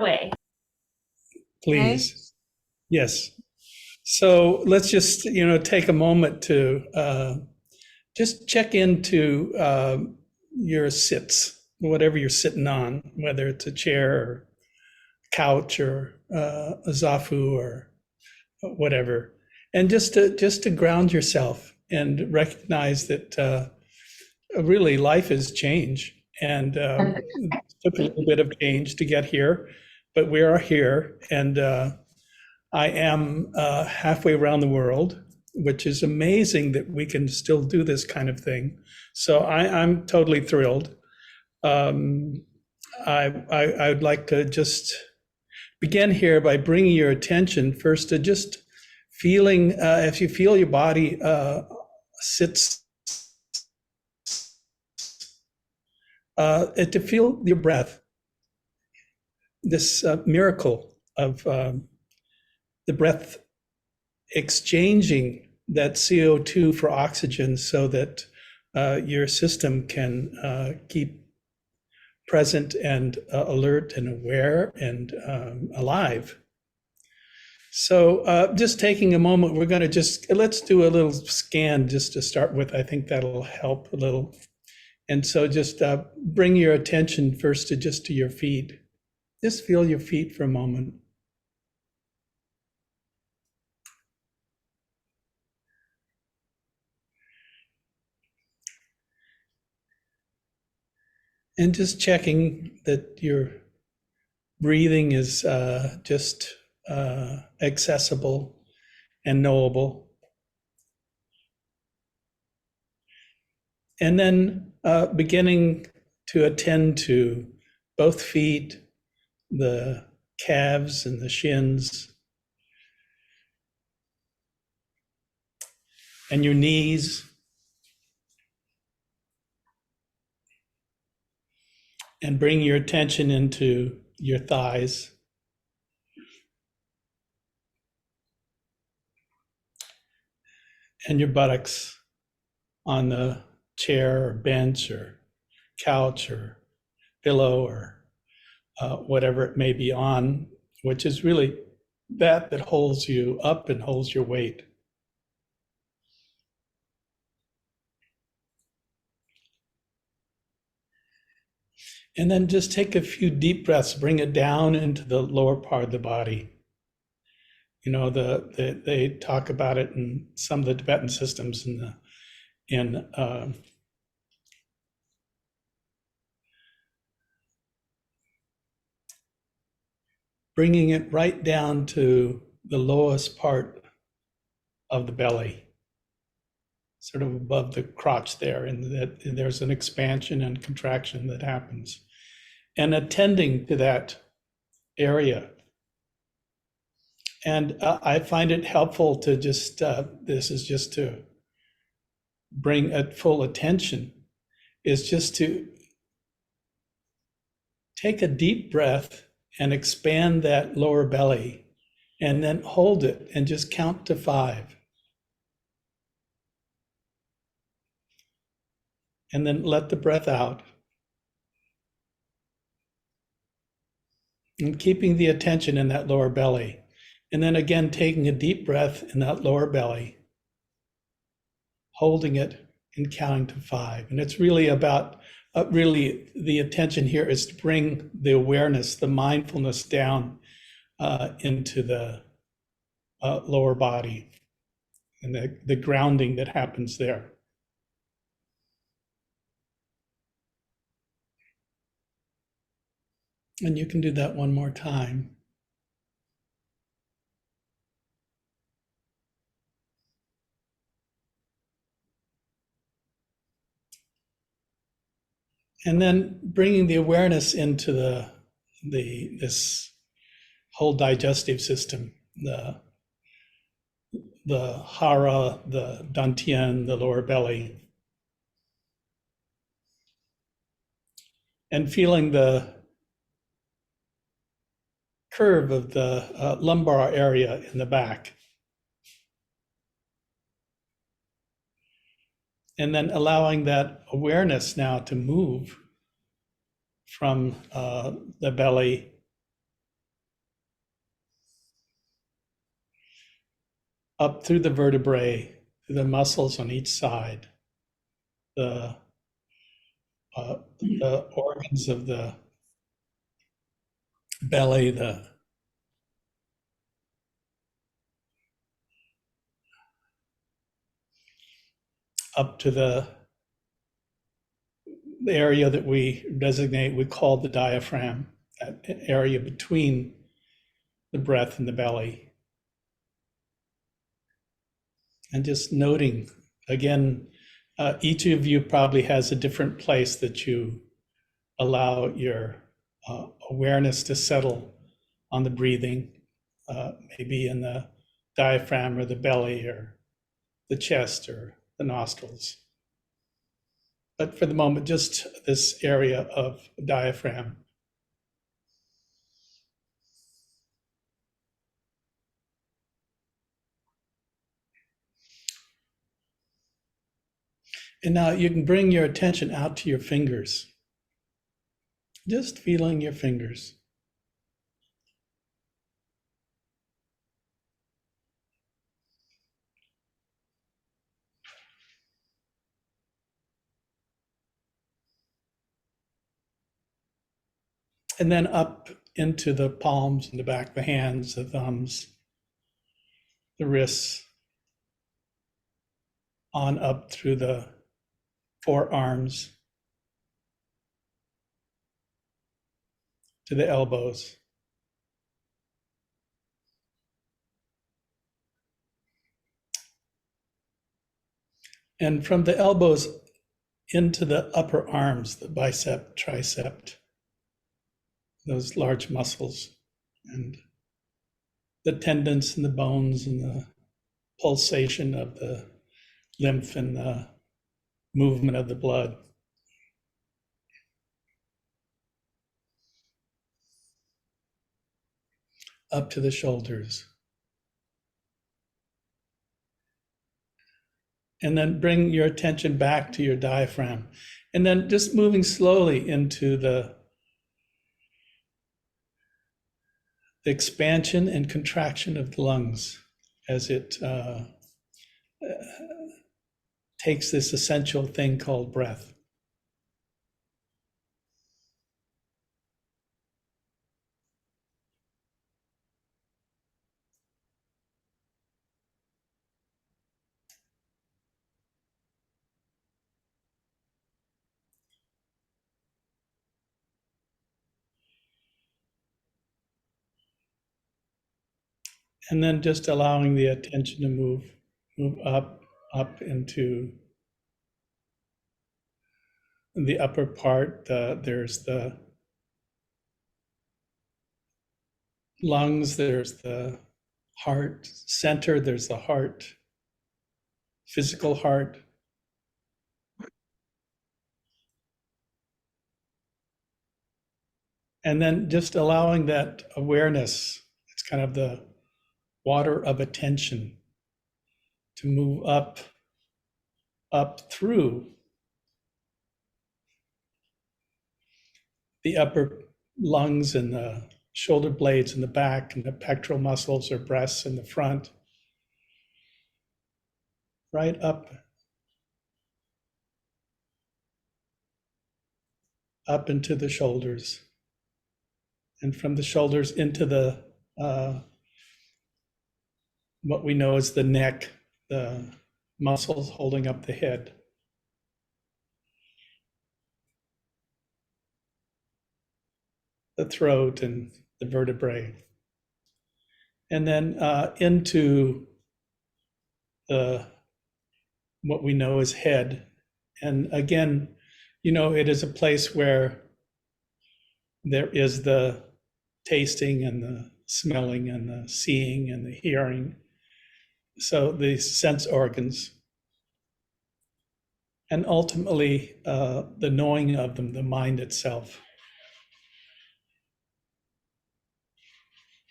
way. Please. Okay. Yes. So let's just, take a moment to just check into your sits, whatever you're sitting on, whether it's a chair or couch or a zafu or whatever, and just to ground yourself and recognize that really life is change, and it took a little bit of change to get here, but we are here, and I am halfway around the world, which is amazing that we can still do this kind of thing. So I'm totally thrilled. Um, I'd like to just begin here by bringing your attention first to just feeling, if you feel your body sits, to feel your breath, this miracle of the breath exchanging that CO2 for oxygen so that your system can keep present and alert and aware and alive. So just taking a moment, we're going to let's do a little scan just to start with. I think that'll help a little. And so just bring your attention first to your feet. Just feel your feet for a moment. And just checking that your breathing is just accessible and knowable. And then beginning to attend to both feet, the calves and the shins, and your knees. And bring your attention into your thighs. And your buttocks on the chair or bench or couch or pillow or whatever it may be on, which is really that holds you up and holds your weight. And then just take a few deep breaths, bring it down into the lower part of the body. They talk about it in some of the Tibetan systems bringing it right down to the lowest part of the belly, sort of above the crotch there, and there's an expansion and contraction that happens. And attending to that area. And I find it helpful to this is just to bring at full attention, is just to take a deep breath and expand that lower belly, and then hold it and just count to 5. And then let the breath out. And keeping the attention in that lower belly. And then again, taking a deep breath in that lower belly, holding it and counting to 5. And it's really about, the attention here is to bring the awareness, the mindfulness down into the lower body and the grounding that happens there. And you can do that one more time. And then bringing the awareness into this whole digestive system, the hara, the dantian, the lower belly, and feeling the curve of the lumbar area in the back. And then allowing that awareness now to move from the belly up through the vertebrae, through the muscles on each side, the the organs of the belly, the up to the area that we designate, we call the diaphragm, that area between the breath and the belly. And just noting, again, each of you probably has a different place that you allow your awareness to settle on the breathing, maybe in the diaphragm or the belly or the chest or the nostrils. But for the moment, just this area of diaphragm. And now you can bring your attention out to your fingers, just feeling your fingers. And then up into the palms and the back of the hands, the thumbs, the wrists, on up through the forearms to the elbows. And from the elbows into the upper arms, the bicep, tricep, those large muscles, and the tendons and the bones and the pulsation of the lymph and the movement of the blood. Up to the shoulders. And then bring your attention back to your diaphragm. And then just moving slowly into the expansion and contraction of the lungs as it takes this essential thing called breath. And then just allowing the attention to move up into the upper part. There's the lungs, there's the heart center, there's the heart, physical heart. And then just allowing that awareness, it's kind of the water of attention, to move up through the upper lungs and the shoulder blades in the back and the pectoral muscles or breasts in the front, right up into the shoulders, and from the shoulders into the what we know as the neck, the muscles holding up the head. The throat and the vertebrae. And then into the what we know as head. And again, it is a place where there is the tasting and the smelling and the seeing and the hearing. So the sense organs. And ultimately, the knowing of them, the mind itself.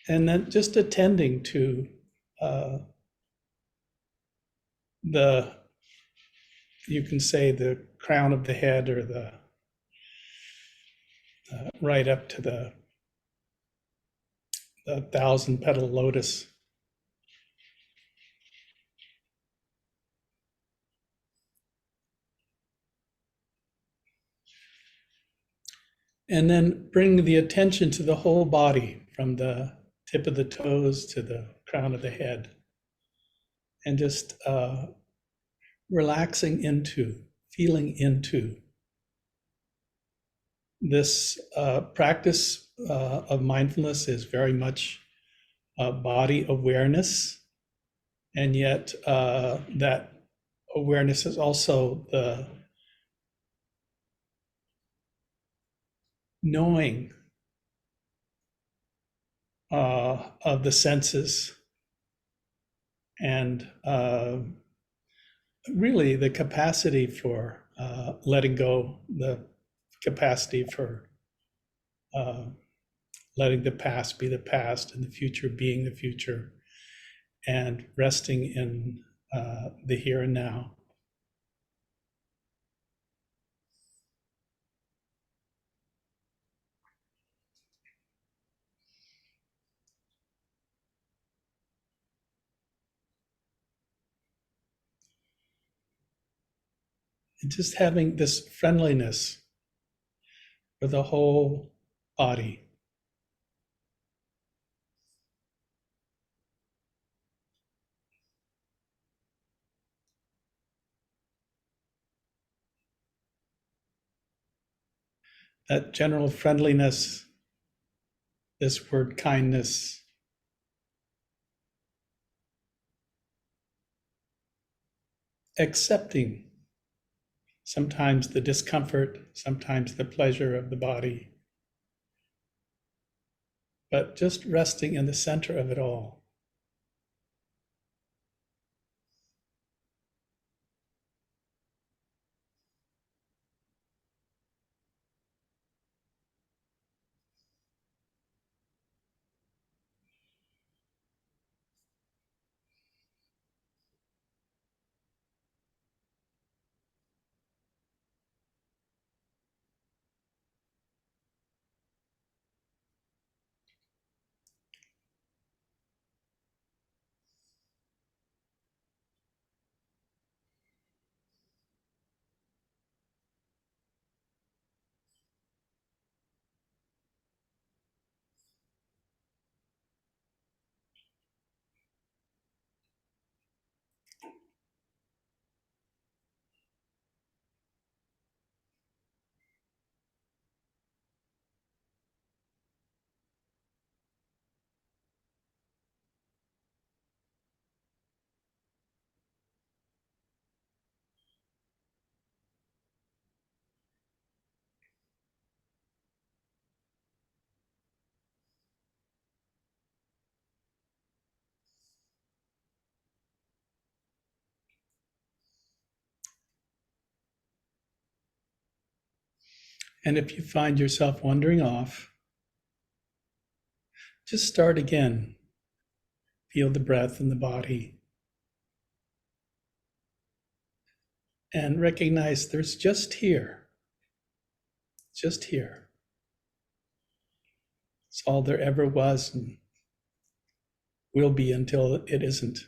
And then just attending to you can say the crown of the head, or the right up to the 1,000 petal lotus. And then bring the attention to the whole body from the tip of the toes to the crown of the head. And just relaxing into, feeling into this practice of mindfulness is very much body awareness. And yet that awareness is also the knowing of the senses and really the capacity for letting go, the capacity for uh, letting the past be the past and the future being the future, and resting in the here and now. And just having this friendliness for the whole body. That general friendliness, this word kindness, accepting sometimes the discomfort, sometimes the pleasure of the body, but just resting in the center of it all. And if you find yourself wandering off, just start again. Feel the breath in the body and recognize there's just here. Just here. It's all there ever was and will be until it isn't.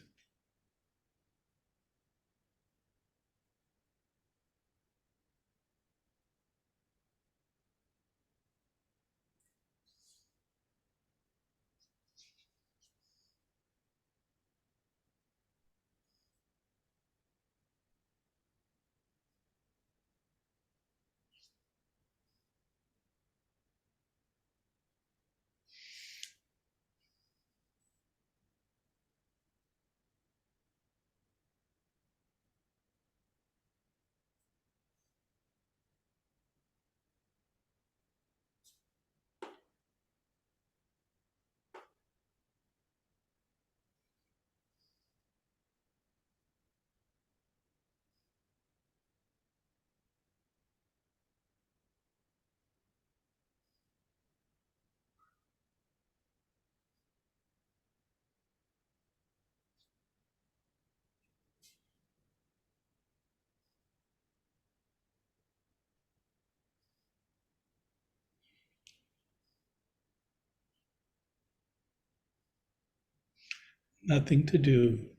Nothing to do,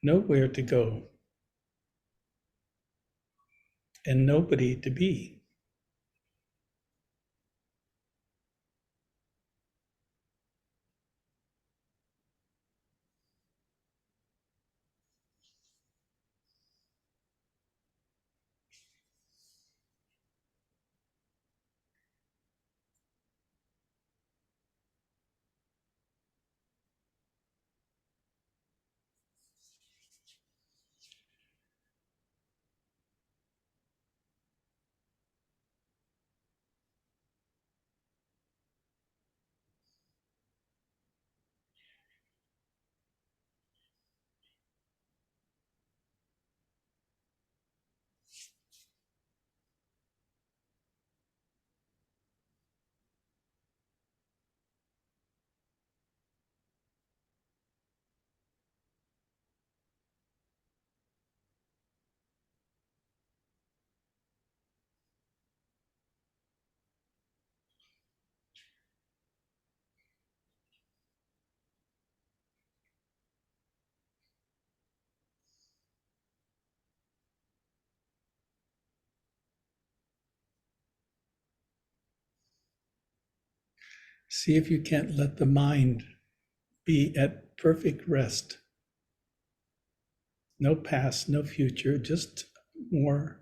nowhere to go, and nobody to be. See if you can't let the mind be at perfect rest. No past, no future, just more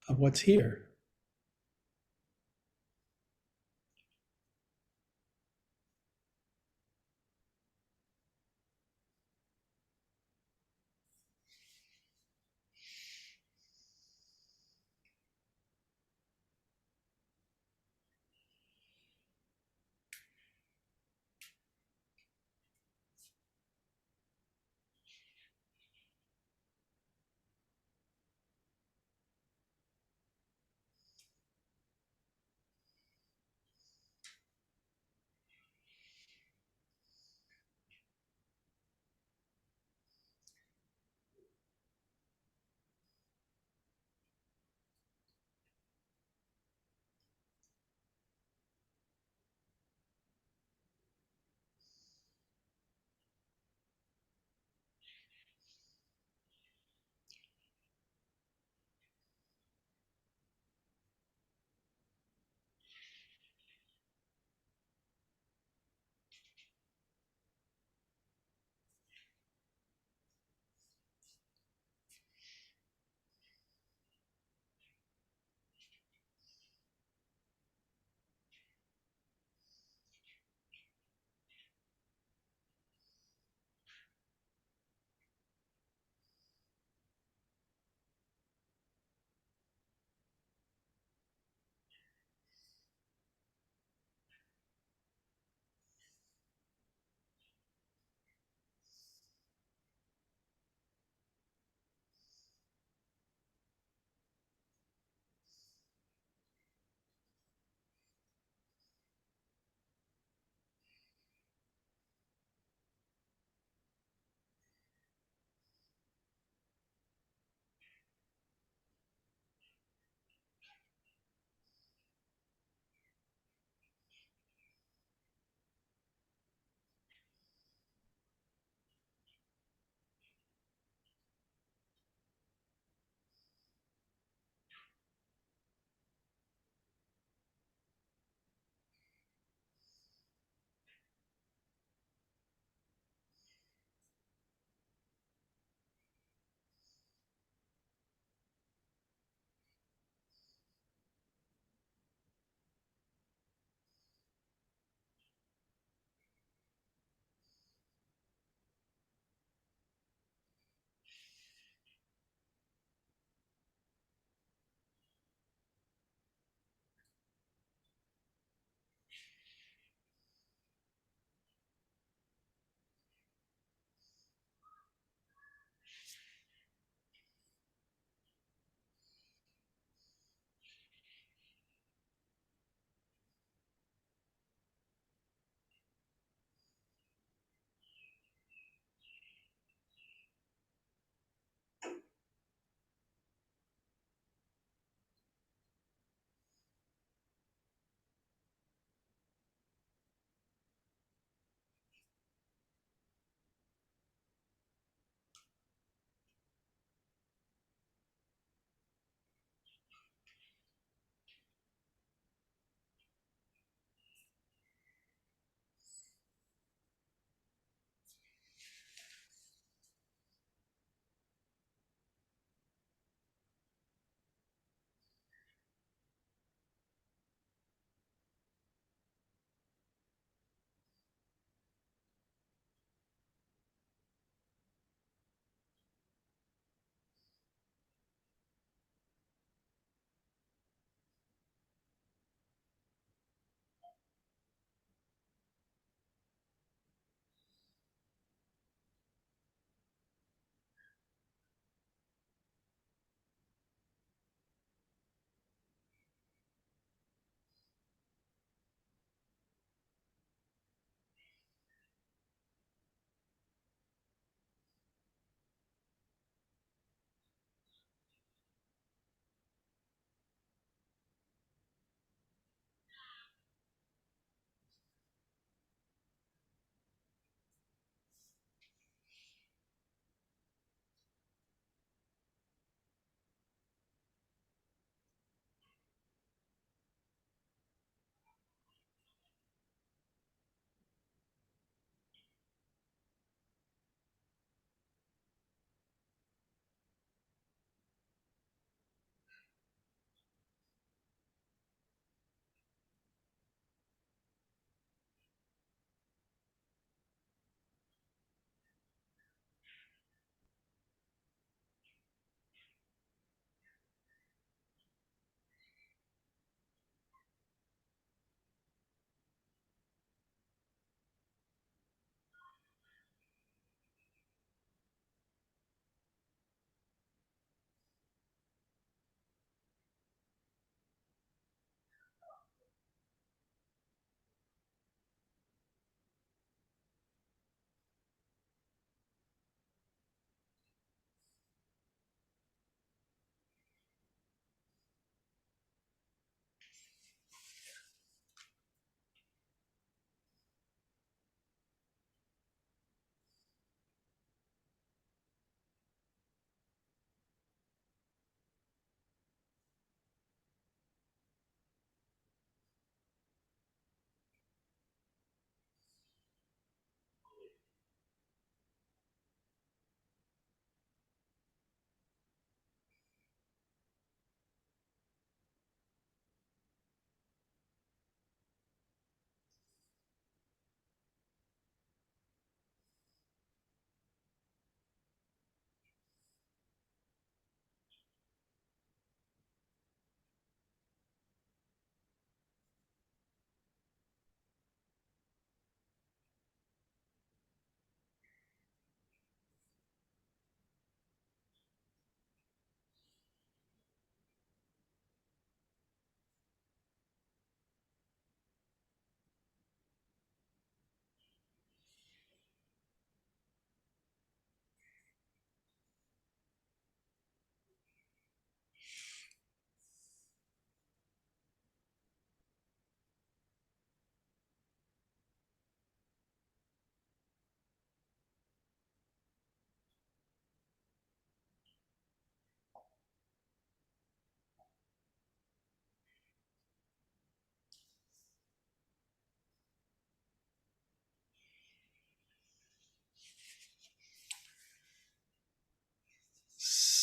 of what's here.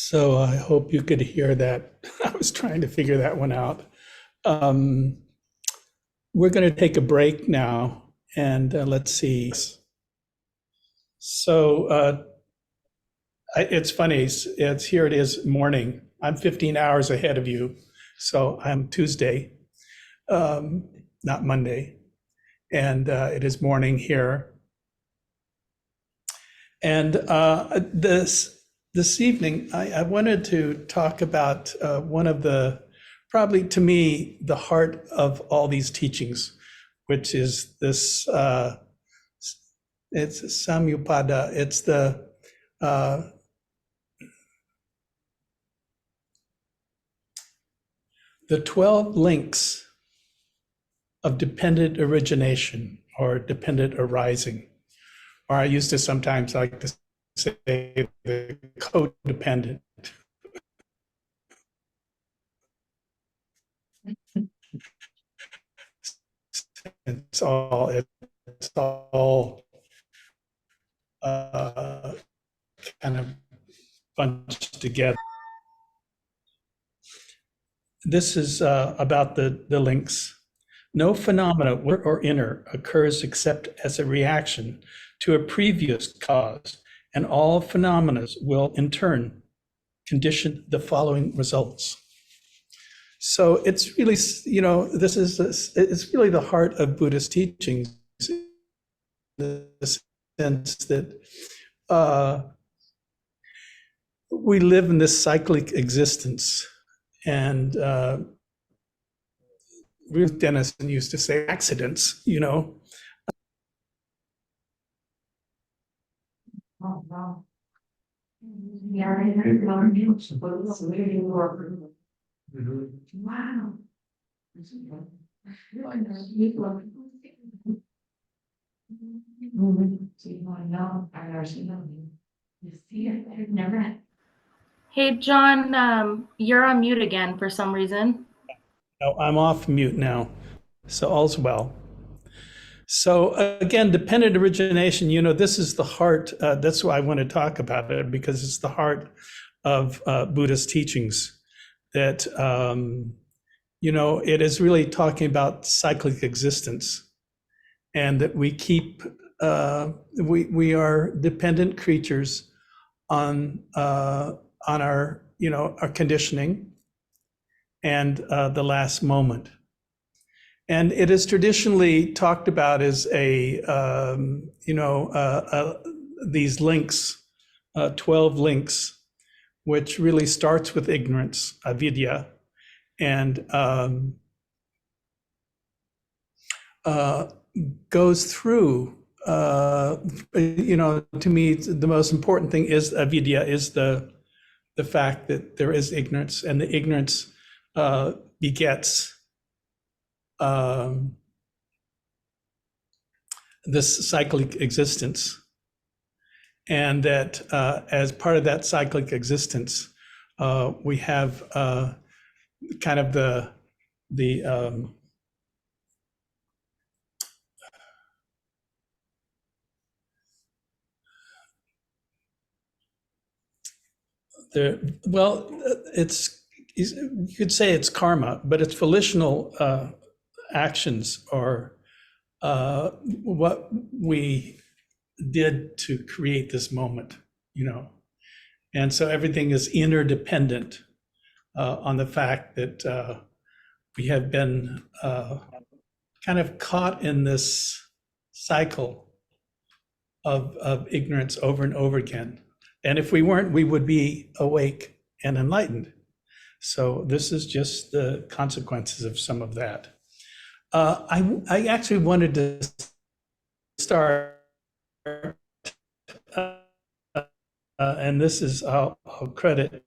So I hope you could hear that. I was trying to figure that one out. Um, we're going to take a break now, and let's see. So it's funny. It's here. It is morning. I'm 15 hours ahead of you, so I'm Tuesday, not Monday, and it is morning here. And this evening, I wanted to talk about one of the, probably to me, the heart of all these teachings, which is this, it's Samyupada. It's uh, the 12 links of dependent origination or dependent arising. Or I used to sometimes like to say the codependent. It's all kind of bunched together. This is about the links. No phenomena, outer or inner, occurs except as a reaction to a previous cause, and all phenomena will in turn condition the following results. So it's really, it's really the heart of Buddhist teachings, in the sense that we live in this cyclic existence. And Ruth Denison used to say accidents, Oh, wow. Wow. Hey, John, you're on mute again for some reason. No, I'm off mute now, so all's well. So again, dependent origination, this is the heart. That's why I want to talk about it, because it's the heart of Buddhist teachings. That it is really talking about cyclic existence, and that we keep we are dependent creatures on our our conditioning and the last moment. And it is traditionally talked about as these links, 12 links, which really starts with ignorance, avidya, and goes through, to me, the most important thing is avidya, is the fact that there is ignorance, and the ignorance begets this cyclic existence, and that as part of that cyclic existence, we have kind of the it's, you could say it's karma, but it's volitional actions, or what we did to create this moment, And so everything is interdependent on the fact that we have been kind of caught in this cycle of ignorance over and over again. And if we weren't, we would be awake and enlightened. So this is just the consequences of some of that. I actually wanted to start, and this is, I'll credit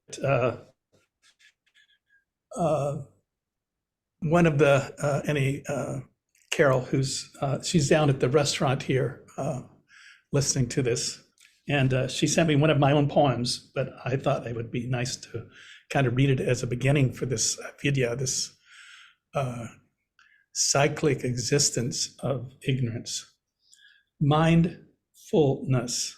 one of the, Carol, who's, she's down at the restaurant here listening to this. And she sent me one of my own poems, but I thought it would be nice to kind of read it as a beginning for this vidya, this cyclic existence of ignorance. Mindfulness.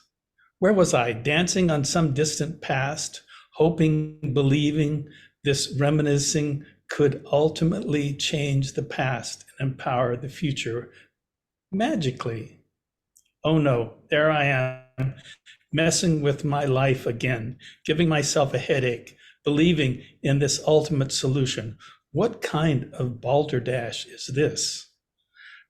Where was I? Dancing on some distant past, hoping, believing this reminiscing could ultimately change the past and empower the future magically. Oh no, there I am, messing with my life again, giving myself a headache, believing in this ultimate solution. What kind of balderdash is this?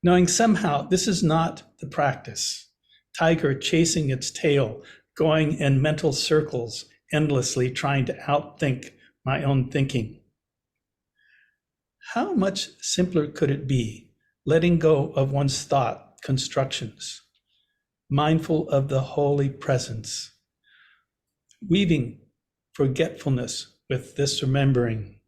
Knowing somehow this is not the practice. Tiger chasing its tail, going in mental circles, endlessly trying to outthink my own thinking. How much simpler could it be, letting go of one's thought constructions, mindful of the holy presence, weaving forgetfulness with this remembering.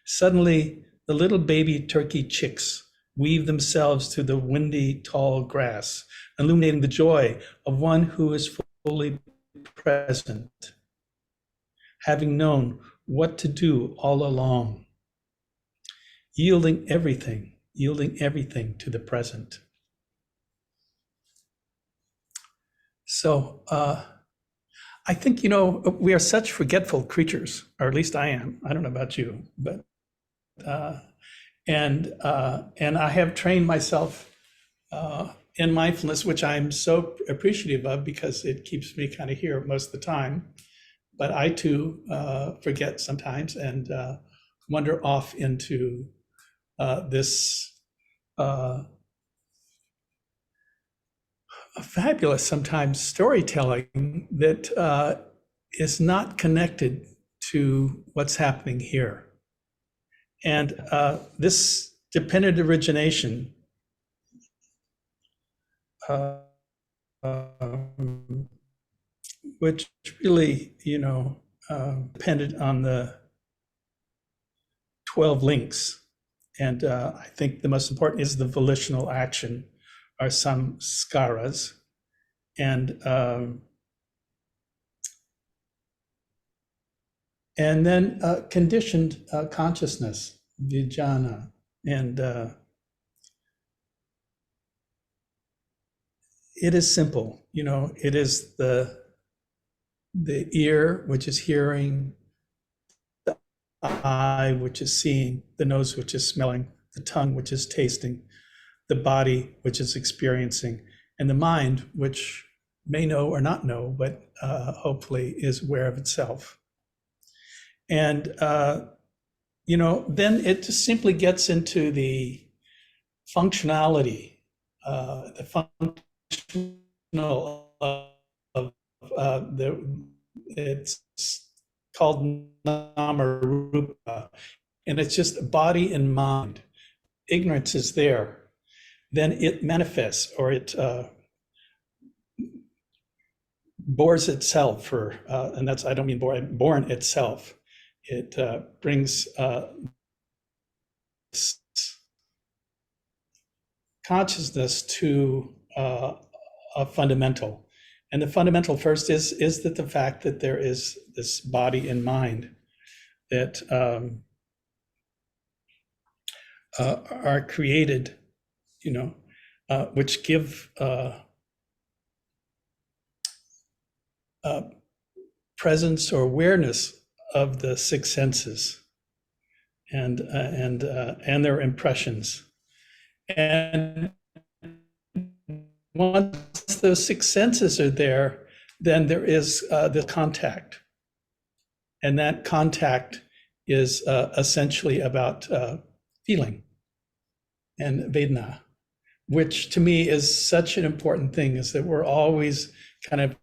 Suddenly, the little baby turkey chicks weave themselves through the windy, tall grass, illuminating the joy of one who is fully present, having known what to do all along, yielding everything to the present. So I think, we are such forgetful creatures, or at least I am. I don't know about you, but uh, and I have trained myself in mindfulness, which I'm so appreciative of because it keeps me kind of here most of the time. But I too forget sometimes and wander off into this fabulous sometimes storytelling that is not connected to what's happening here. And this dependent origination which really, depended on the 12 links. And I think the most important is the volitional action, or samskaras. And then conditioned consciousness, vijnana. And it is simple, it is the ear, which is hearing, the eye, which is seeing, the nose, which is smelling, the tongue, which is tasting, the body, which is experiencing, and the mind, which may know or not know, but hopefully is aware of itself. And, then it just simply gets into the functionality, the functional of it's called nama rupa, and it's just body and mind. Ignorance is there, then it manifests, or it bores itself, and that's, I don't mean born itself. It brings consciousness to a fundamental. And the fundamental first is that the fact that there is this body and mind that are created, which give presence or awareness of the six senses and their impressions. And once those six senses are there, then there is the contact. And that contact is essentially about feeling and Vedana, which to me is such an important thing, is that we're always kind of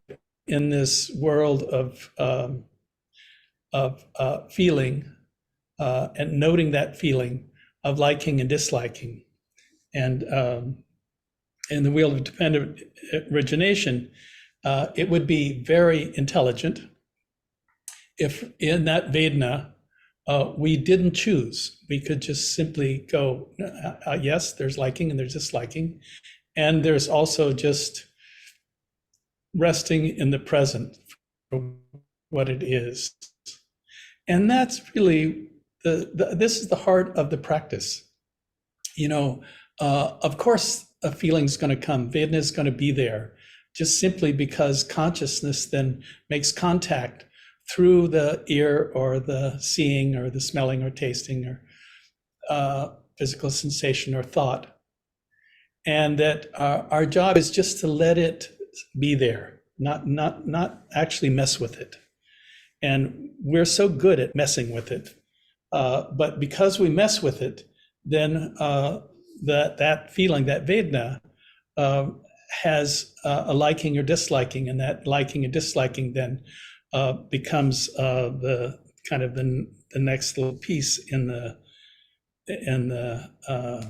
in this world of feeling and noting that feeling of liking and disliking. And in the wheel of dependent origination, it would be very intelligent if in that Vedana we didn't choose. We could just simply go, yes, there's liking and there's disliking. And there's also just resting in the present for what it is. And that's really, this is the heart of the practice. Of course, a feeling's going to come, Vedana is going to be there, just simply because consciousness then makes contact through the ear or the seeing or the smelling or tasting or physical sensation or thought. And that our job is just to let it be there, not actually mess with it. And we're so good at messing with it. But because we mess with it, then that feeling, that Vedana, uh, has a liking or disliking, and that liking and disliking then becomes the kind of the next little piece in the in the uh,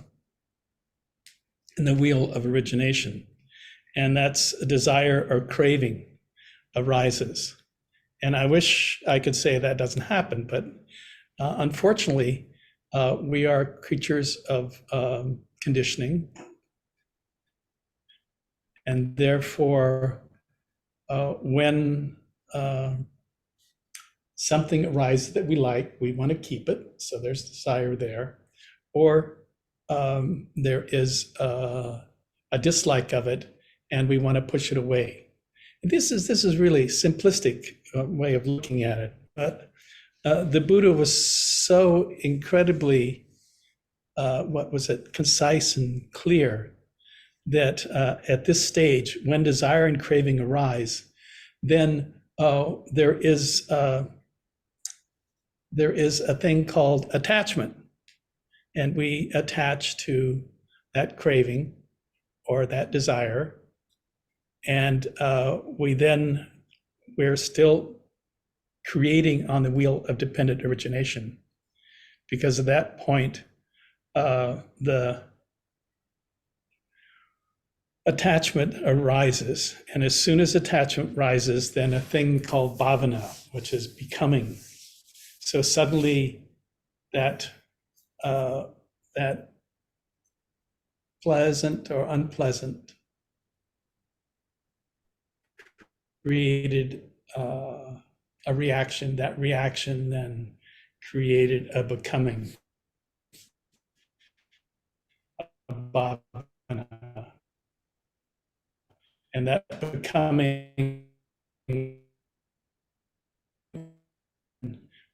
in the wheel of origination, and that's a desire or craving arises. And I wish I could say that doesn't happen, but unfortunately, we are creatures of conditioning, and therefore, when something arises that we like, we want to keep it. So there's desire there, or there is a dislike of it, and we want to push it away. This is really simplistic way of looking at it, but the Buddha was so incredibly, what was it, concise and clear that at this stage, when desire and craving arise, then there is a thing called attachment, and we attach to that craving or that desire, and we're still creating on the wheel of dependent origination, because at that point, the attachment arises. And as soon as attachment rises, then a thing called bhavana, which is becoming. So suddenly that that pleasant or unpleasant created a reaction. That reaction then created a becoming, a bhavana. And that becoming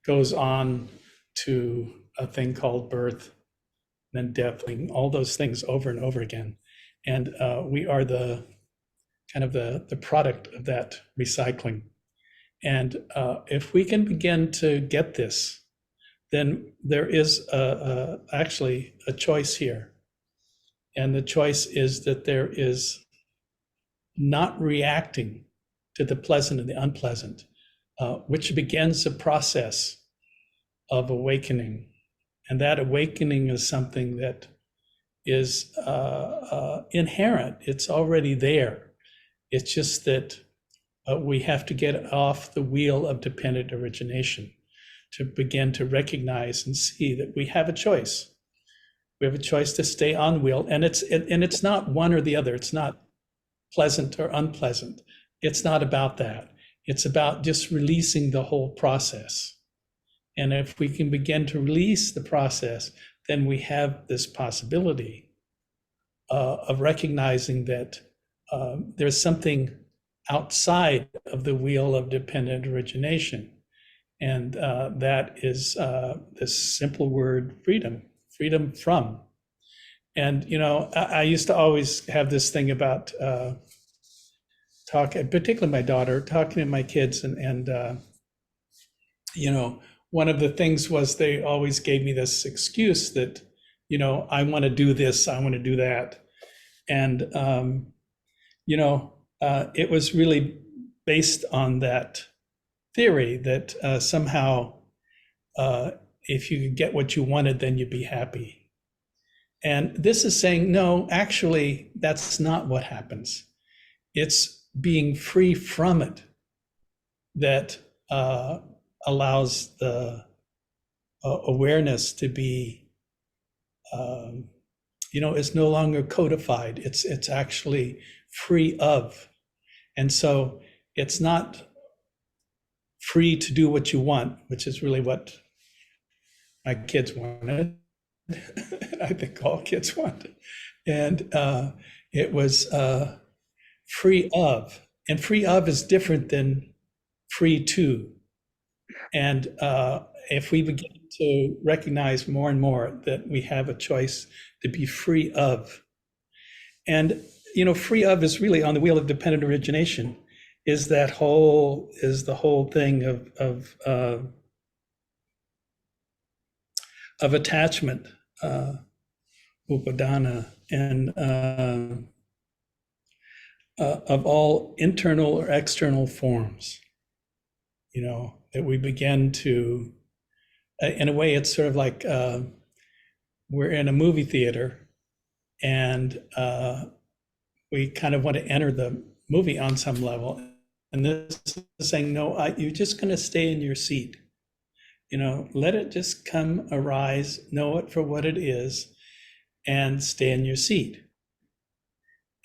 goes on to a thing called birth, then death, all those things over and over again. And we are the kind of the product of that recycling. And if we can begin to get this, then there is actually a choice here. And the choice is that there is not reacting to the pleasant and the unpleasant, which begins a process of awakening. And that awakening is something that is inherent. It's already there. It's just that we have to get off the wheel of dependent origination to begin to recognize and see that we have a choice. We have a choice to stay on wheel, and it's not one or the other. It's not pleasant or unpleasant. It's not about that. It's about just releasing the whole process. And if we can begin to release the process, then we have this possibility of recognizing that there's something outside of the wheel of dependent origination. And that is this simple word, freedom, freedom from. And, I used to always have this thing about talking, particularly my daughter, talking to my kids. And one of the things was they always gave me this excuse that, I want to do this, I want to do that. And, it was really based on that theory that somehow if you get what you wanted, then you'd be happy. And this is saying, no, actually, that's not what happens. It's being free from it that allows the awareness to be, it's no longer codified. It's actually free of. And so it's not free to do what you want, which is really what my kids wanted. I think all kids wanted. And it was free of. And free of is different than free to. And if we begin to recognize more and more that we have a choice to be free of, and free of is really on the wheel of dependent origination, is the whole thing of attachment, upadana, and of all internal or external forms. That we begin to, in a way, it's sort of like we're in a movie theater and we kind of want to enter the movie on some level. And this is saying, no, you're just going to stay in your seat. Let it just come, arise, know it for what it is, and stay in your seat.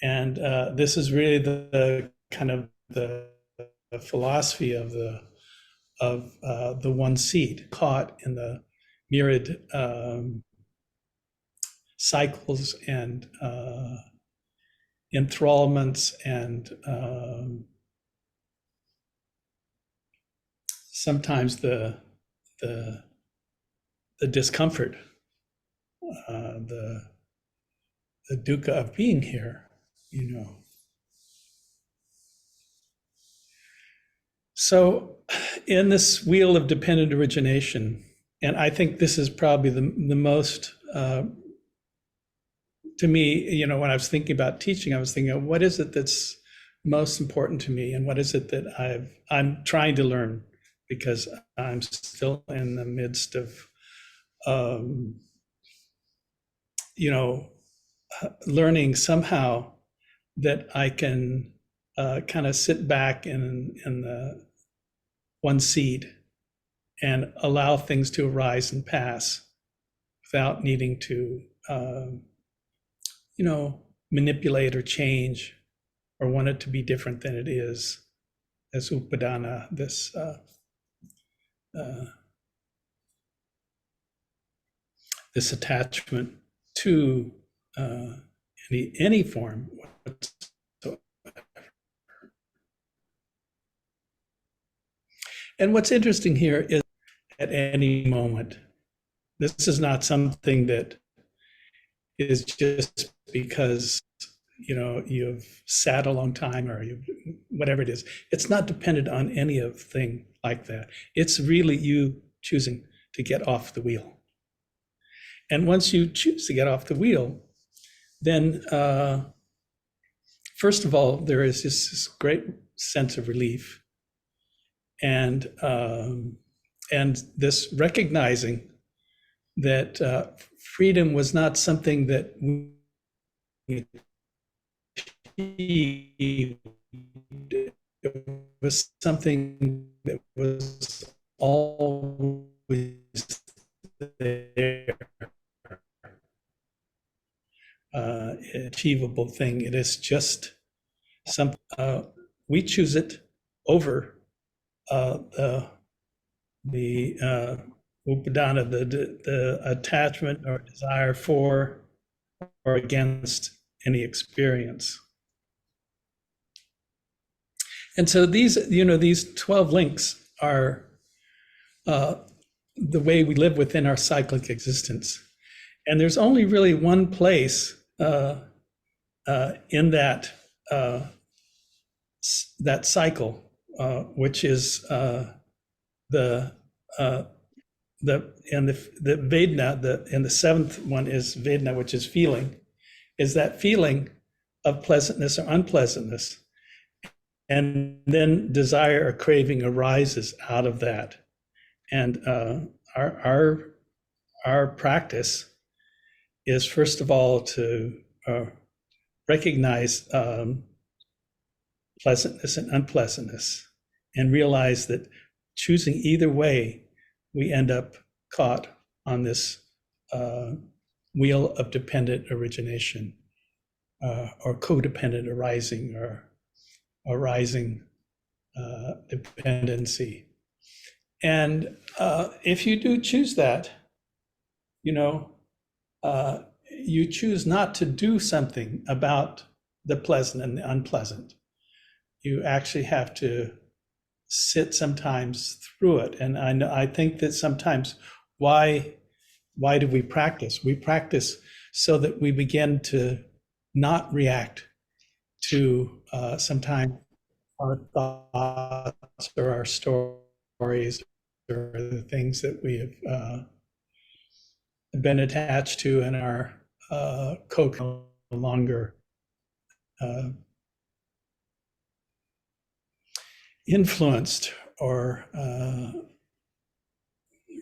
And this is really the kind of the philosophy of the one seat, caught in the myriad cycles and enthrallments and sometimes the discomfort, the dukkha of being here. So in this wheel of dependent origination, and I think this is probably the most, to me, when I was thinking about teaching, I was thinking, what is it that's most important to me? And what is it that I'm trying to learn? Because I'm still in the midst of, learning somehow that I can kind of sit back in the one seat and allow things to arise and pass without needing to, manipulate or change or want it to be different than it is, as upadana, this attachment to any form whatsoever. And what's interesting here is at any moment, this is not something that is just because you've sat a long time or whatever it is. It's not dependent on any of thing like that. It's really you choosing to get off the wheel. And once you choose to get off the wheel, then first of all, there is this great sense of relief and this recognizing that freedom was not something that we achieved. It was something that was always there, achievable thing. It is just something we choose it over the upadana, the attachment or desire for or against any experience. And so these 12 links are the way we live within our cyclic existence. And there's only really one place in that cycle, which is the Vedana, and the seventh one is Vedana, which is feeling, is that feeling of pleasantness or unpleasantness. And then desire or craving arises out of that. And our practice is, first of all, to recognize pleasantness and unpleasantness and realize that choosing either way, we end up caught on this wheel of dependent origination or codependent arising or arising dependency. And if you do choose that, you choose not to do something about the pleasant and the unpleasant. You actually have to sit sometimes through it. And I think that sometimes why do we practice? We practice so that we begin to not react to sometimes our thoughts or our stories or the things that we have been attached to and are no longer uh, influenced or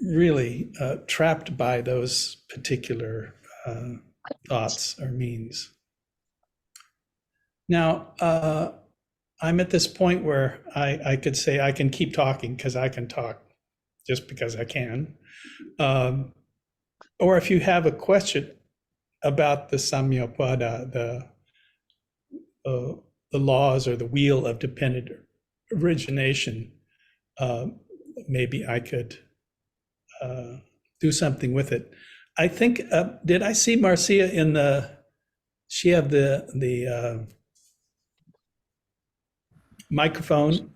really trapped by those particular thoughts or means. Now, I'm at this point where I could say I can keep talking because I can talk just because I can. Or if you have a question about the Samyapada, the laws or the wheel of dependent origination, maybe I could do something with it. I think, did I see Marcia in she have the microphone?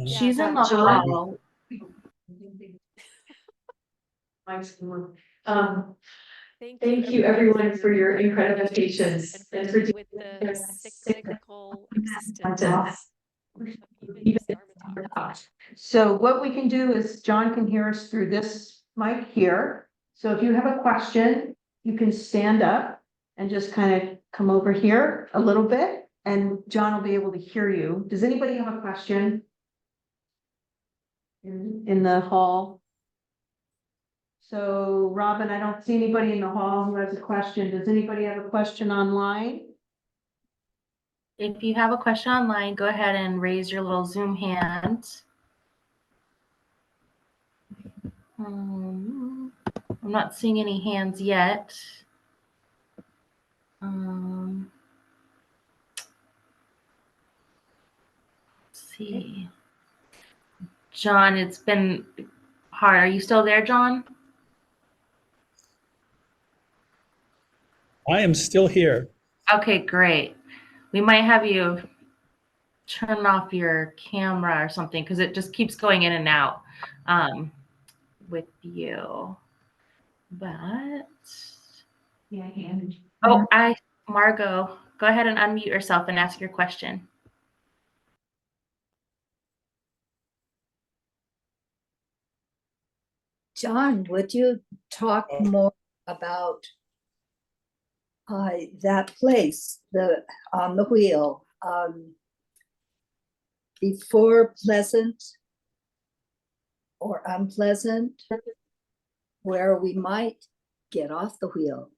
She's in the John. hall. Thank you everyone for your incredible patience and for dealing with the cyclical existence of even this Dharma talk. So what we can do is John can hear us through this mic here. So if you have a question, you can stand up and just kind of come over here a little bit and John will be able to hear you. Does anybody have a question? In the hall? So Robin, I don't see anybody in the hall who has a question. Does anybody have a question online? If you have a question online, go ahead and raise your little Zoom hand. I'm not seeing any hands yet. Let's see. John, it's been hard. Are you still there, John? I am still here. Okay, great. We might have you turn off your camera or something because it just keeps going in and out with you. But Yeah. Margot, go ahead and unmute yourself and ask your question. John, would you talk more about that place, on the wheel, before pleasant or unpleasant, where we might get off the wheel?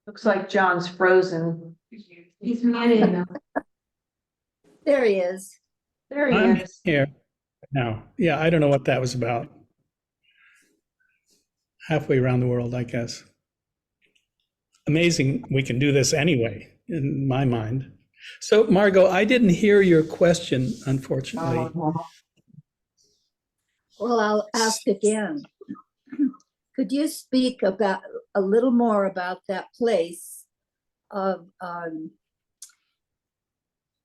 Looks like John's frozen. He's muted. There he is. There he I'm is. here now. Yeah, I don't know what that was about. Halfway around the world, I guess. Amazing we can do this anyway, in my mind. So, Margot, I didn't hear your question, unfortunately. Well, I'll ask again. Could you speak about a little more about that place of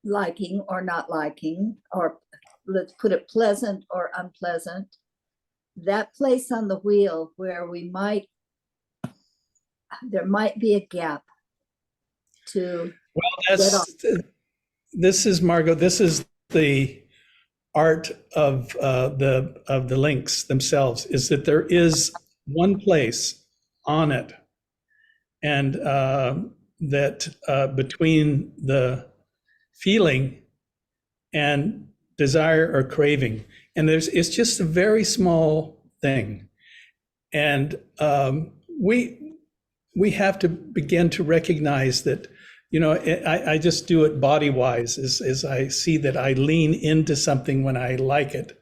liking or not liking, or let's put it pleasant or unpleasant, that place on the wheel where there might be a gap to get off. This is Margot. This is the art of the links themselves. Is that there is one place on it, and that between the feeling and desire or craving, and it's just a very small thing, and we have to begin to recognize that, you know, I just do it body wise, as I see that I lean into something when I like it,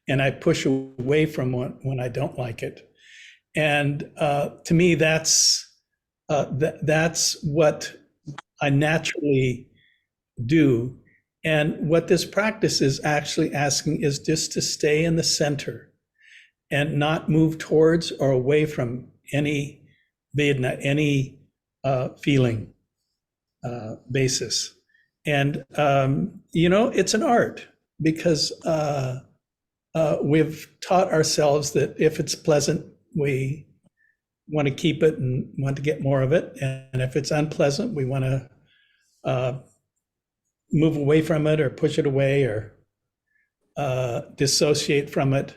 and I push away from when I don't like it. And to me, that's what I naturally do. And what this practice is actually asking is just to stay in the center and not move towards or away from any Vedana, any feeling basis. And, it's an art because we've taught ourselves that if it's pleasant, we want to keep it and want to get more of it. And if it's unpleasant, we want to move away from it or push it away or dissociate from it.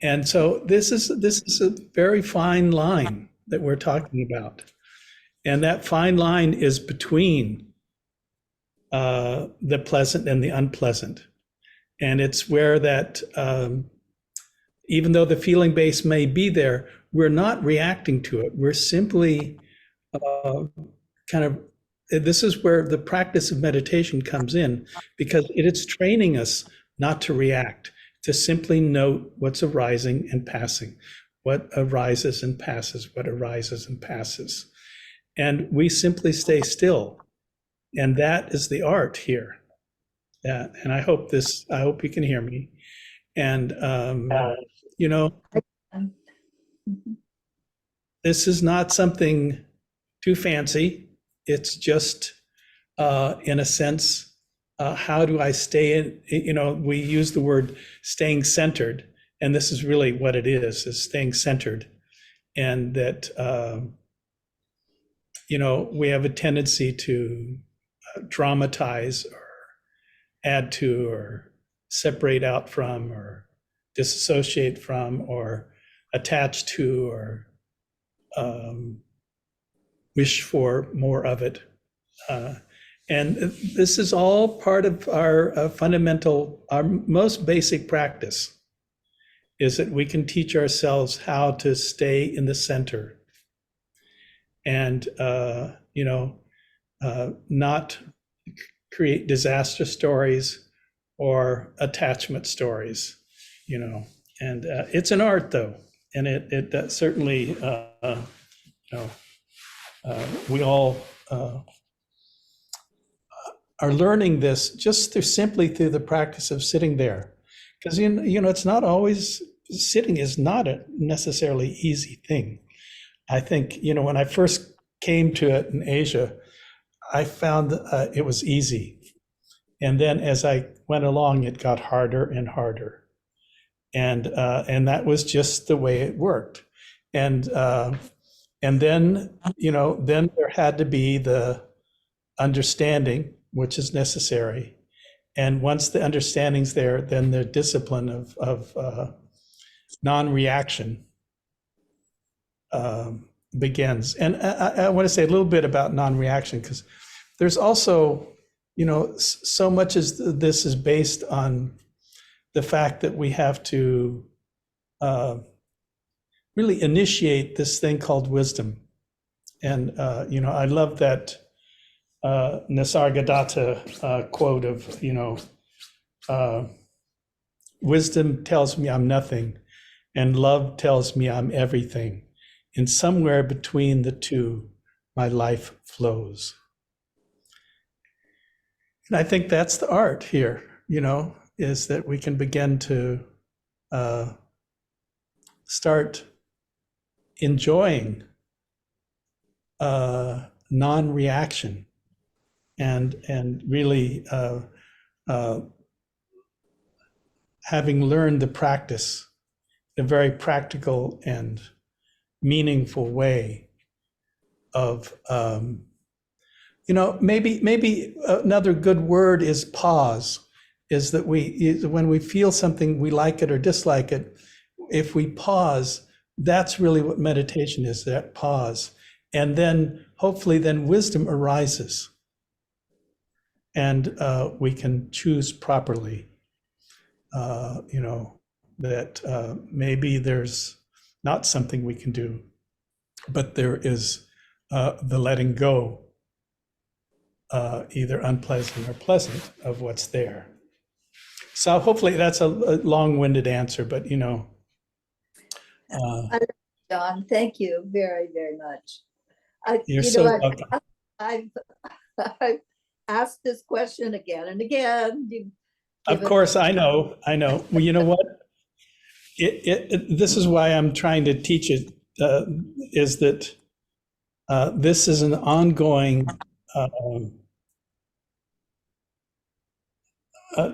And so this is a very fine line that we're talking about. And that fine line is between the pleasant and the unpleasant. And it's where that, even though the feeling base may be there, we're not reacting to it. We're simply this is where the practice of meditation comes in, because it is training us not to react, to simply note what's arising and passing, what arises and passes, what arises and passes. And we simply stay still. And that is the art here. And I hope you can hear me. And, this is not something too fancy. It's just, in a sense, how do I stay in, we use the word staying centered, and this is really what it is staying centered. And that, we have a tendency to dramatize or add to or separate out from or disassociate from or attach to or wish for more of it. And this is all part of our fundamental, our most basic practice, is that we can teach ourselves how to stay in the center and, not create disaster stories or attachment stories, and it's an art though. And it certainly, we all are learning this just simply through the practice of sitting there. Because, it's not always, sitting is not a necessarily easy thing. I think, when I first came to it in Asia, I found it was easy. And then as I went along, it got harder and harder. And that was just the way it worked. And then, then there had to be the understanding, which is necessary. And once the understanding's there, then the discipline of non-reaction begins. And I want to say a little bit about non-reaction, because there's also, so much as this is based on the fact that we have to really initiate this thing called wisdom. And, I love that Nisargadatta quote of, wisdom tells me I'm nothing, and love tells me I'm everything. And somewhere between the two, my life flows. And I think that's the art here, is that we can begin to start enjoying non-reaction and really having learned the practice in a very practical and meaningful way of, maybe another good word is pause, is that when we feel something, we like it or dislike it, if we pause, that's really what meditation is, that pause. And then hopefully then wisdom arises and we can choose properly, that maybe there's not something we can do, but there is the letting go, either unpleasant or pleasant, of what's there. So hopefully that's a long-winded answer, but John. Thank you very, very much. You're You so know, welcome. I've, I've asked this question again and again. You've Of given course, I know. Well, you know what? This is why I'm trying to teach it, is that this is an ongoing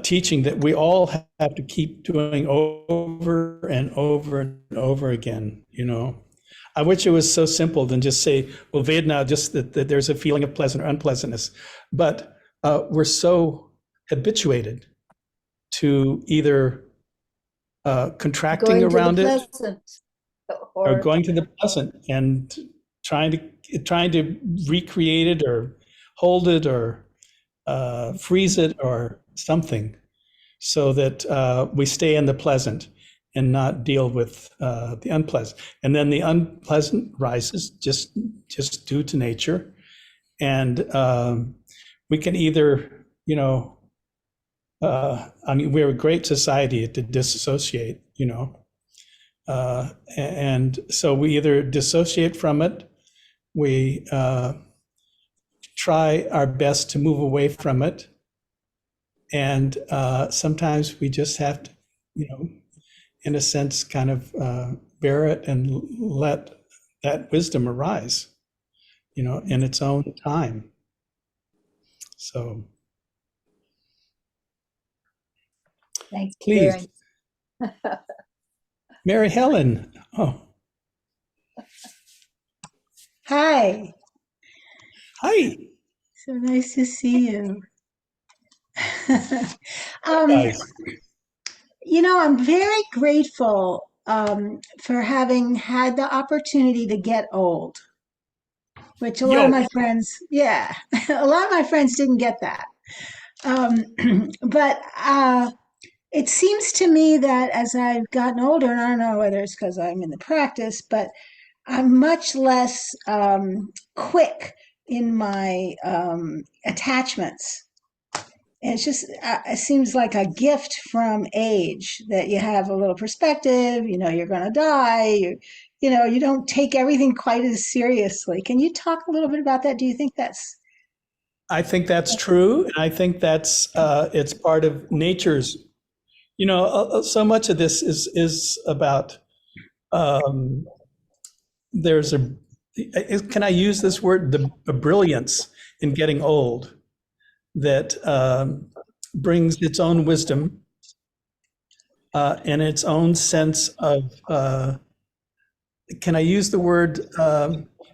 teaching that we all have to keep doing over and over and over again, you know. I wish it was so simple than just say, well, Vedana, just that there's a feeling of pleasant or unpleasantness. But we're so habituated to either contracting going to the around it pleasant or or going to the pleasant and trying to recreate it or hold it or freeze it or something, so that we stay in the pleasant and not deal with the unpleasant. And then the unpleasant rises just due to nature. And we can either, you know, I mean, we're a great society to disassociate, you know. And so we either dissociate from it, we try our best to move away from it, and sometimes we just have to, you know, in a sense, kind of bear it and let that wisdom arise, you know, in its own time. So thanks please, Mary Helen. Oh, Hi, hi, so nice to see you. um, guys. I'm very grateful for having had the opportunity to get old, which a lot of Yo, my friends, yeah, a lot of my friends didn't get that. Um, but it seems to me that as I've gotten older, and I don't know whether it's because I'm in the practice, but I'm much less quick in my attachments. And it's just, it seems like a gift from age that you have a little perspective, you're going to die, you don't take everything quite as seriously. Can you talk a little bit about that? Do you think that's, I think that's true. And I think that's it's part of nature's, you know, so much of this is about um, there's can I use this word, a brilliance in getting old that brings its own wisdom and its own sense of, can I use the word,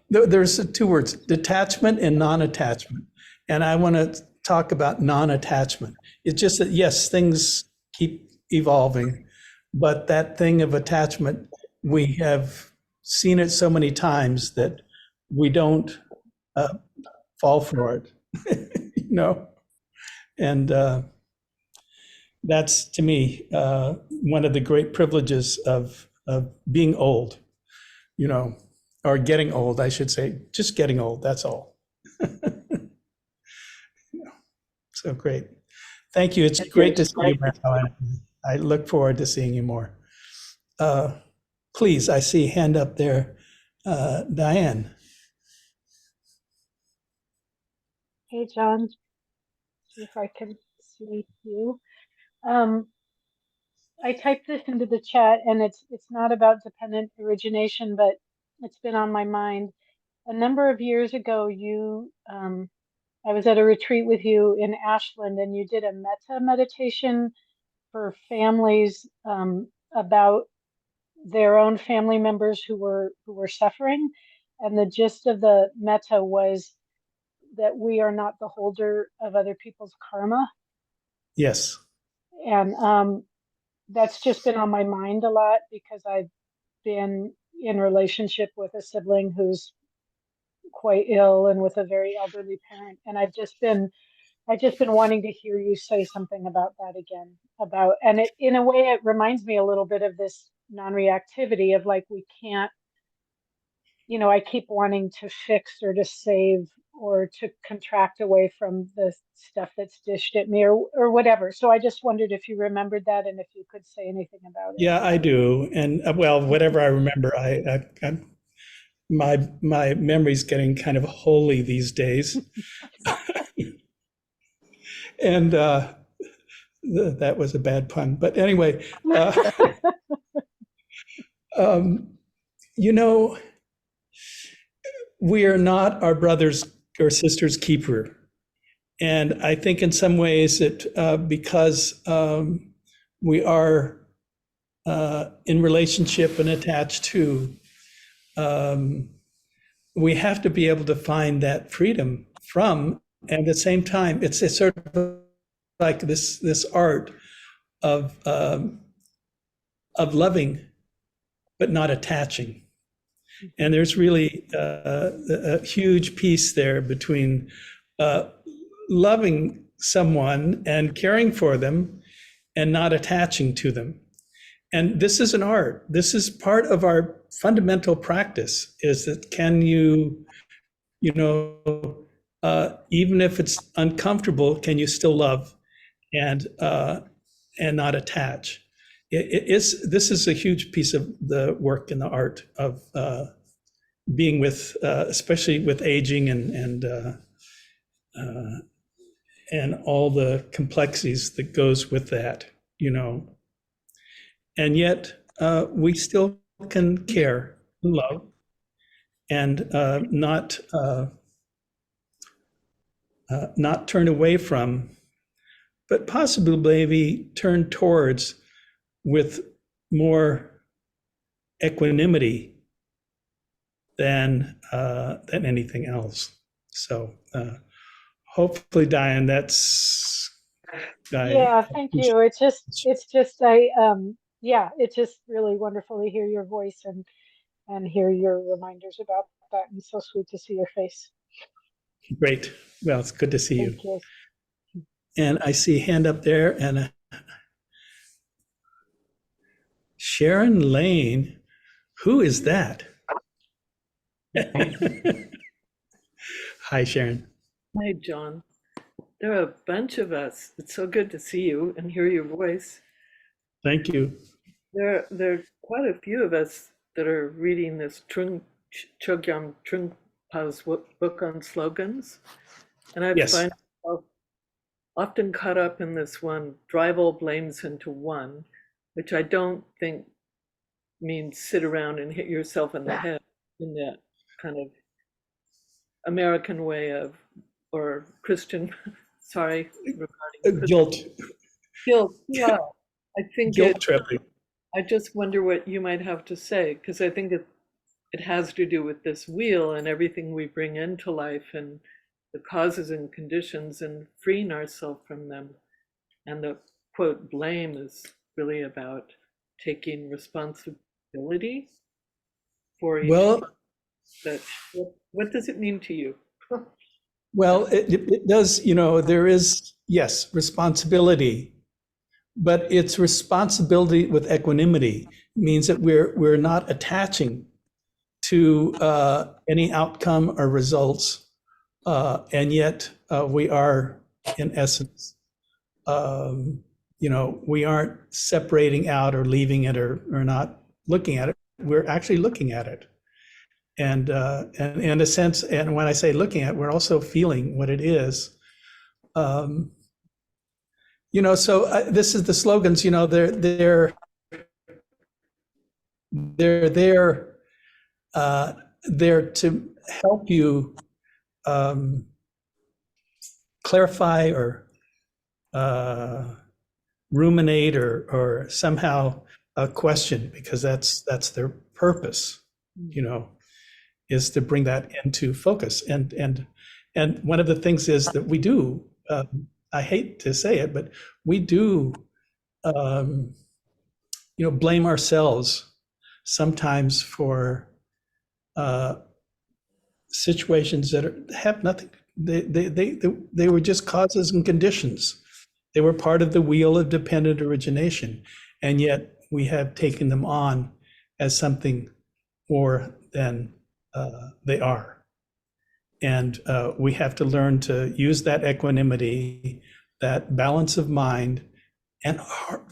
there's two words, detachment and non-attachment. And I want to talk about non-attachment. It's just that, yes, things keep evolving, but that thing of attachment, we have seen it so many times that we don't fall for it, you know? And that's, to me, one of the great privileges of being old, you know, or getting old, I should say, just getting old, that's all. So great. Thank you. It's great to see you, Marilyn. I look forward to seeing you more. Please, I see a hand up there. Diane. Hey, John, see if I can see you. Um, I typed this into the chat, and it's not about dependent origination, but it's been on my mind. A number of years ago, I was at a retreat with you in Ashland, and you did a metta meditation for families about their own family members who were suffering, and the gist of the metta was that we are not the holder of other people's karma. Yes. And that's just been on my mind a lot because I've been in relationship with a sibling who's quite ill and with a very elderly parent. And I've just been wanting to hear you say something about that again. And it, in a way, it reminds me a little bit of this non-reactivity of like, we can't, I keep wanting to fix or to save or to contract away from the stuff that's dished at me or whatever. So I just wondered if you remembered that and if you could say anything about it. Yeah, I do. And well, whatever I remember, my memory's getting kind of holy these days. And that was a bad pun. But anyway, you know, we are not our brother's or sister's keeper. And I think in some ways that because we are in relationship and attached to, we have to be able to find that freedom from, and at the same time, it's sort of like this art of loving, but not attaching. And there's really a huge piece there between loving someone and caring for them and not attaching to them. And this is an art. This is part of our fundamental practice, is that can you, even if it's uncomfortable, can you still love and not attach? This is a huge piece of the work and the art of being with, especially with aging and all the complexities that goes with that, and yet we still can care and love and not turn away from, but possibly maybe turn towards with more equanimity than anything else. So hopefully, Diane, that's. Yeah, thank you. It's just it's just really wonderful to hear your voice and hear your reminders about that, and so sweet to see your face. Great. Well, it's good to see you. Thank you. And I see a hand up there, and Sharon Lane. Who is that? Hi, Sharon. Hi, John. There are a bunch of us. It's so good to see you and hear your voice. Thank you. There are quite a few of us that are reading this Chogyam Trungpa's book on slogans. And I Yes. find myself often caught up in this one, drive all blames into one, which I don't think means sit around and hit yourself in the head in that kind of American way of, or Christian, sorry, regarding Guilt. guilt. Yeah, I think Guilt tripping. I just wonder what you might have to say, because I think it has to do with this wheel and everything we bring into life and the causes and conditions and freeing ourselves from them. And the quote, blame is really about taking responsibility for each. Well, But what does it mean to you? well, it does, there is, yes, responsibility, but it's responsibility with equanimity. It means that we're not attaching to any outcome or results, and yet we are, in essence, we aren't separating out or leaving it or not looking at it. We're actually looking at it. And in a sense, and when I say looking at, we're also feeling what it is. So this is the slogans. They're there to help you clarify or ruminate or somehow question, because that's their purpose. Is to bring that into focus. And one of the things is that we do, I hate to say it, but we do, blame ourselves sometimes for situations that have nothing. They were just causes and conditions. They were part of the wheel of dependent origination, and yet we have taken them on as something more than they are. And we have to learn to use that equanimity, that balance of mind and heart,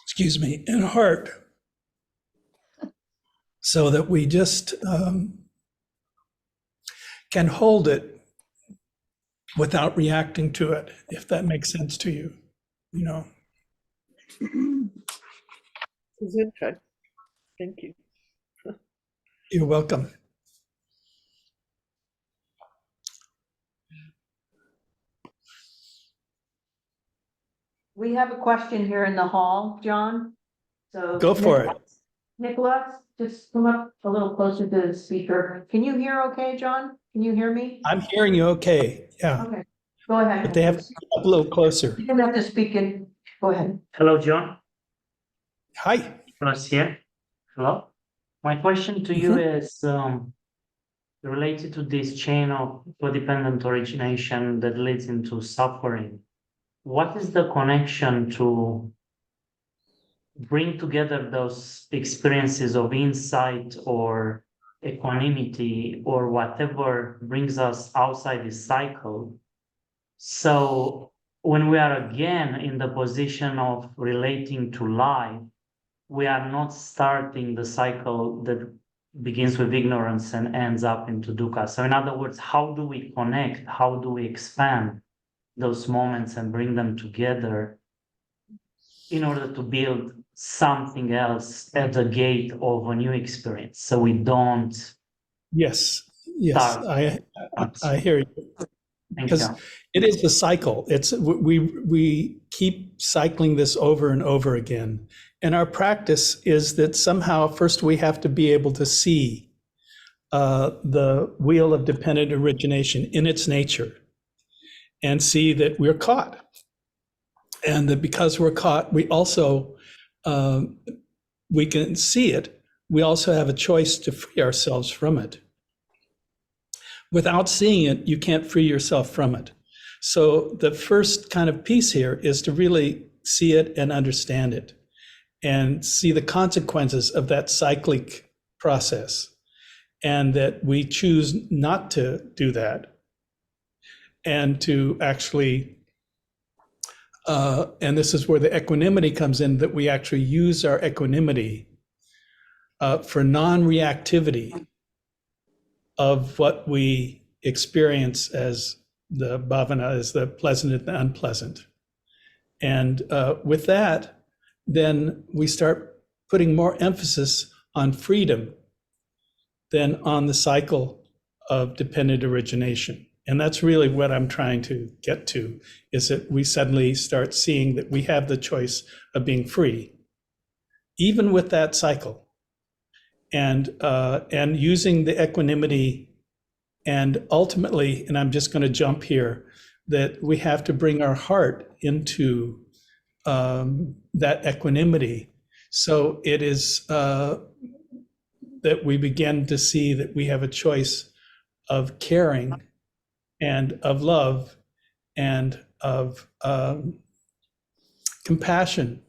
excuse me, and heart, so that we just can hold it without reacting to it, if that makes sense to you, you know. Gesundheit. Thank you. You're welcome. We have a question here in the hall, John. So Go for it. Nicholas, just come up a little closer to the speaker. Can you hear okay, John? Can you hear me? I'm hearing you okay. Yeah. Okay, go ahead. But they have to Nicholas. come up a little closer. You don't have to speak in, go ahead. Hello, John. Hi. Nice here. Hello. My question to you is related to this chain of codependent origination that leads into suffering. What is the connection to bring together those experiences of insight or equanimity or whatever brings us outside this cycle? So when we are again in the position of relating to life, we are not starting the cycle that begins with ignorance and ends up into dukkha. So in other words, how do we connect? How do we expand those moments and bring them together in order to build something else at the gate of a new experience? So we don't Yes. start. I hear you. Thank Because you. it is the cycle. It's we keep cycling this over and over again. And our practice is that somehow first we have to be able to see the wheel of dependent origination in its nature and see that we're caught. And that because we're caught, we also, we can see it. We also have a choice to free ourselves from it. Without seeing it, you can't free yourself from it. So the first kind of piece here is to really see it and understand it and see the consequences of that cyclic process, and that we choose not to do that and to actually, and this is where the equanimity comes in, that we actually use our equanimity for non-reactivity of what we experience as the bhavana, as the pleasant and the unpleasant. And with that, then we start putting more emphasis on freedom than on the cycle of dependent origination. And that's really what I'm trying to get to, is that we suddenly start seeing that we have the choice of being free, even with that cycle. And using the equanimity, and ultimately, and I'm just going to jump here, that we have to bring our heart into that equanimity. So it is that we begin to see that we have a choice of caring and of love and of compassion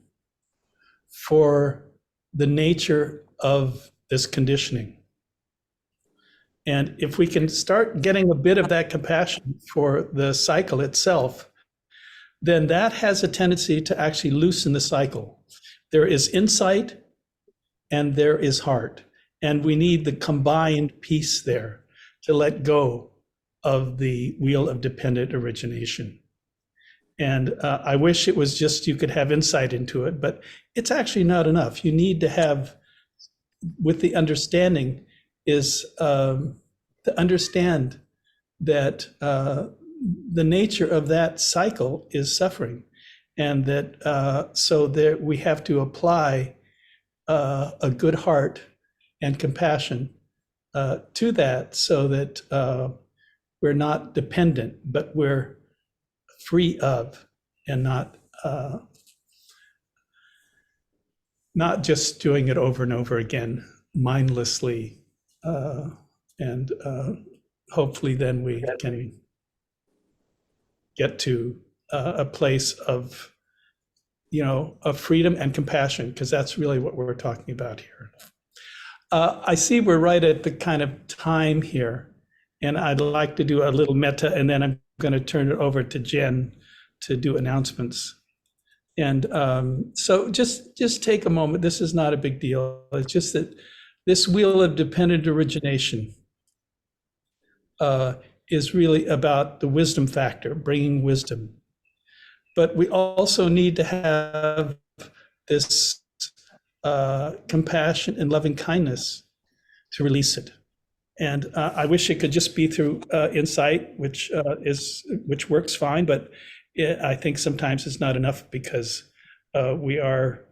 for the nature of this conditioning. And if we can start getting a bit of that compassion for the cycle itself, then that has a tendency to actually loosen the cycle. There is insight and there is heart. And we need the combined piece there to let go of the wheel of dependent origination. And I wish it was just you could have insight into it, but it's actually not enough. You need to have, with the understanding, is to understand that the nature of that cycle is suffering, and that so that we have to apply a good heart and compassion to that, so that we're not dependent, but we're free of, and not just doing it over and over again mindlessly, and hopefully then we can get to a place of, of freedom and compassion, because that's really what we're talking about here. I see we're right at the kind of time here, and I'd like to do a little meta, and then I'm going to turn it over to Jen to do announcements. And so just take a moment. This is not a big deal. It's just that this wheel of dependent origination is really about the wisdom factor, bringing wisdom. But we also need to have this compassion and loving kindness to release it. And I wish it could just be through insight, which works fine, but I think sometimes it's not enough because we are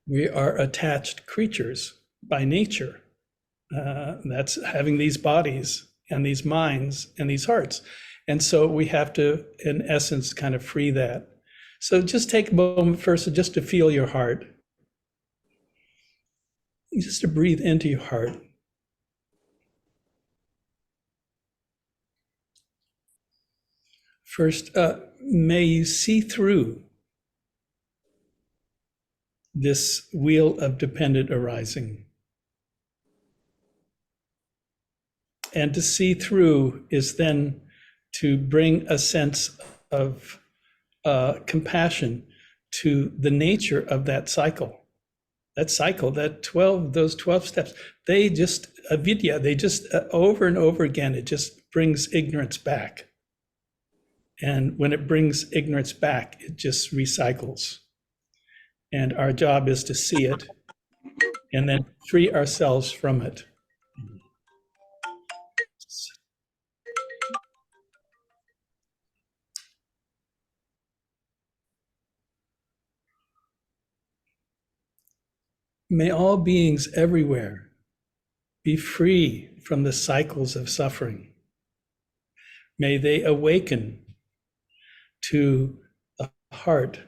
attached creatures by nature. That's having these bodies and these minds and these hearts. And so we have to, in essence, kind of free that. So just take a moment first just to feel your heart. Just to breathe into your heart. First, may you see through this wheel of dependent arising. And to see through is then to bring a sense of compassion to the nature of that cycle. That cycle, those 12 steps, they just, avidya, they just over and over again, it just brings ignorance back. And when it brings ignorance back, it just recycles. And our job is to see it and then free ourselves from it. May all beings everywhere be free from the cycles of suffering. May they awaken to the heart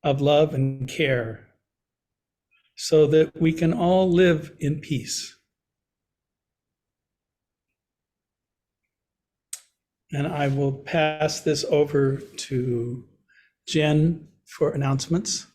of love and care so that we can all live in peace. And I will pass this over to Jen for announcements.